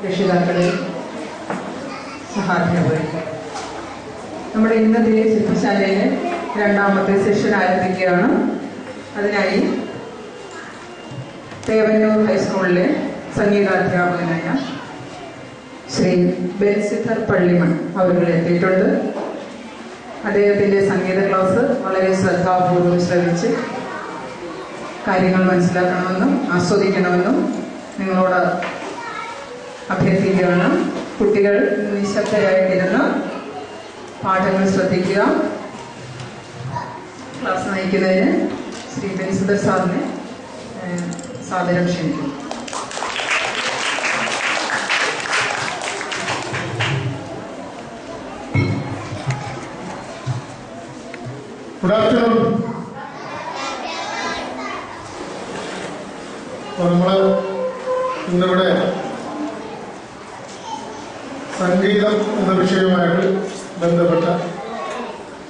രക്ഷിതാക്കളെ, സഹാധ്യാപകരെ, നമ്മുടെ ഇന്നത്തെ ശില്പശാലയിലെ രണ്ടാമത്തെ സെഷൻ ആരംഭിക്കുകയാണ്. അതിനായി തേവന്നൂർ ഹൈസ്കൂളിലെ സംഗീതാധ്യാപകനായ ശ്രീ ബെൻസിഥർ പള്ളിമൺ അവർ എത്തിയിട്ടുണ്ട്. അദ്ദേഹത്തിൻ്റെ സംഗീത ക്ലാസ് വളരെ ശ്രദ്ധാപൂർവ്വം ശ്രവിച്ച് കാര്യങ്ങൾ മനസ്സിലാക്കണമെന്നും ആസ്വദിക്കണമെന്നും നിങ്ങളോട് അഭ്യർത്ഥിക്കുകയാണ്. കുട്ടികൾ നിശബ്ദരായിട്ടിരുന്ന് പാഠങ്ങൾ ശ്രദ്ധിക്കുക. ക്ലാസ് നയിക്കുന്നതിന് ശ്രീ ബെൻസിഥർ സാറിനെ സാദരം ക്ഷണിക്കുന്നു. Good afternoon. നമ്മൾ ഇന്നിവിടെ സംഗീതം എന്ന വിഷയവുമായിട്ട് ബന്ധപ്പെട്ട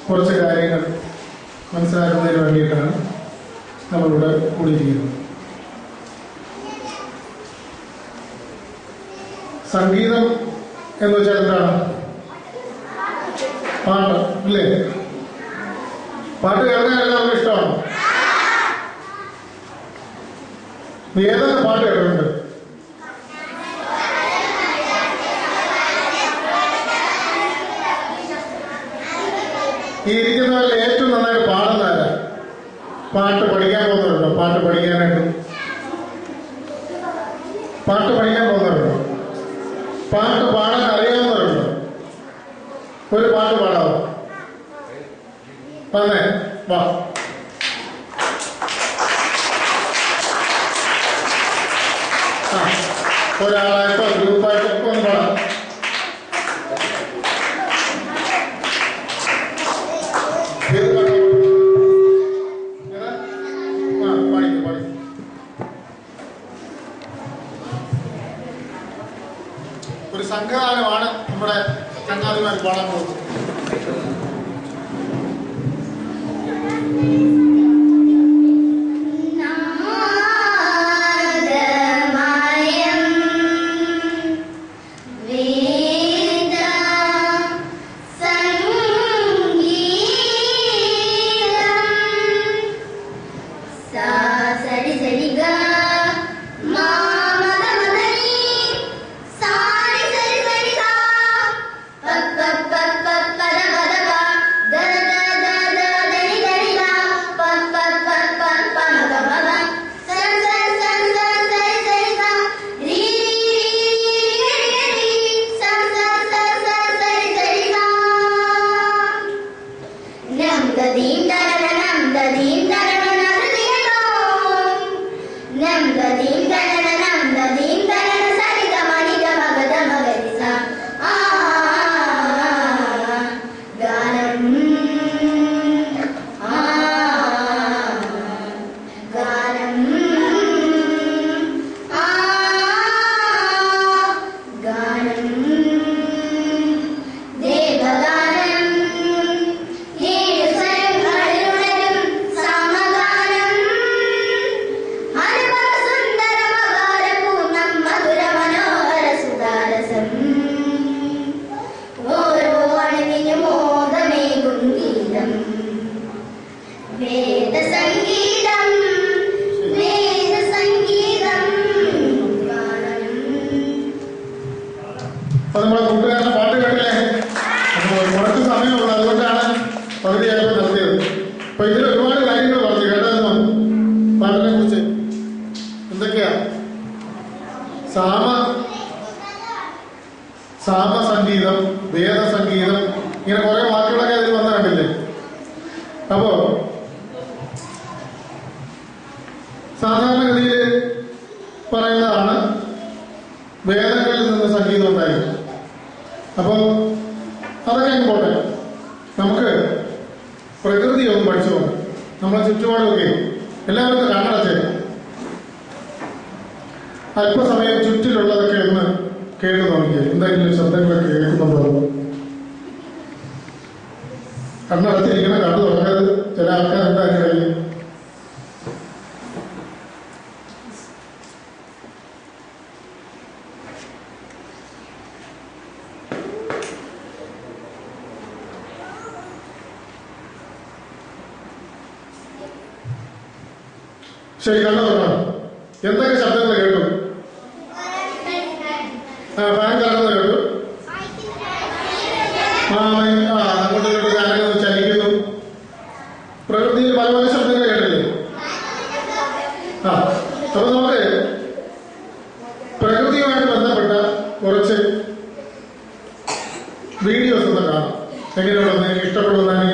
കുറച്ച് കാര്യങ്ങൾ മനസ്സിലാക്കുന്നതിന് വേണ്ടിയിട്ടാണ് നമ്മളിവിടെ കൂടിയിരിക്കുന്നത്. സംഗീതം എന്ന് വെച്ചാൽ എന്താണ്? പാട്ട് അല്ലേ? പാട്ട് കേൾക്കാൻ എല്ലാവർക്കും ഇഷ്ടമാണ്. ഏതൊക്കെ പാട്ട് കേട്ടിട്ടുണ്ട്? ഈ ഇരിക്കുന്നവരിൽ ഏറ്റവും നന്നായിട്ട് പാടുന്നവരാ? പാട്ട് പഠിക്കാൻ പോകുന്നവരുണ്ടോ? പാട്ട് പഠിക്കാൻ പോകുന്നവരുണ്ടോ? പാട്ട് പാടാൻ അറിയാവുന്നവരുണ്ടോ? ഒരു പാട്ട് പാടാമോ? വന്നേ, വാ. ഒരാളായിട്ടോ ഗ്രൂപ്പായിട്ടോ ഒക്കെ ഒന്ന് പാടാം. ഒരു സംഘഗാനമാണ് നമ്മുടെ ചങ്ങാതിമാർ പാടാൻ പോകുന്നത്. അപ്പൊ നമ്മളെ കൂട്ടുകാരുടെ പാട്ട് കേട്ടില്ലേ? കുറച്ച് സമയമുള്ളൂ, അതുകൊണ്ടാണ് പകുതിയായപ്പോൾ നിർത്തിയത്. അപ്പൊ ഇതിൽ ഒരുപാട് കാര്യങ്ങൾ പറഞ്ഞു കേട്ടായിരുന്നു പാട്ടിനെ കുറിച്ച്. എന്തൊക്കെയാ? സാമസംഗീതം, വേദസംഗീതം, ഇങ്ങനെ കുറെ വാക്കുകളൊക്കെ അതിൽ വന്ന കണ്ടില്ലേ? അപ്പോ സാധാരണഗതിയിൽ പറയുന്നതാണ് വേദങ്ങളിൽ നിന്ന് സംഗീതം ഉണ്ടായിരുന്നു. അപ്പോൾ അതൊക്കെ അങ്ങ് പോട്ടെ, നമുക്ക് പ്രകൃതി ഒന്ന് പഠിച്ചു പോകാം. നമ്മളെ ചുറ്റുപാടൊക്കെ എല്ലാവർക്കും കണ്ണടച്ച് അല്പസമയം ചുറ്റിലുള്ളതൊക്കെ ഒന്ന് കേട്ടു നോക്കിയാൽ എന്തെങ്കിലും ശബ്ദങ്ങളൊക്കെ കേൾക്കുന്നുണ്ടോ? കണ്ണടച്ചിരിക്കണം, കണ്ടു തുടങ്ങരുത്. ചില ആൾക്കാർ എന്താ കഴിയും. ശരി, കണ്ണു തുറക്കണം. എന്തൊക്കെ ശബ്ദങ്ങൾ കേട്ടു? ഫാൻ കറങ്ങുന്നത് കേട്ടു. അങ്ങോട്ടും ഗാനങ്ങൾ ചലിക്കുന്നു. പ്രകൃതിയിൽ പല പല ശബ്ദങ്ങൾ കേട്ടില്ലേ? അപ്പൊ നമുക്ക് പ്രകൃതിയുമായിട്ട് ബന്ധപ്പെട്ട കുറച്ച് വീഡിയോസ് ഒന്ന് കാണാം. എങ്ങനെയുള്ളത്, ഇഷ്ടപ്പെടുന്നതാണ്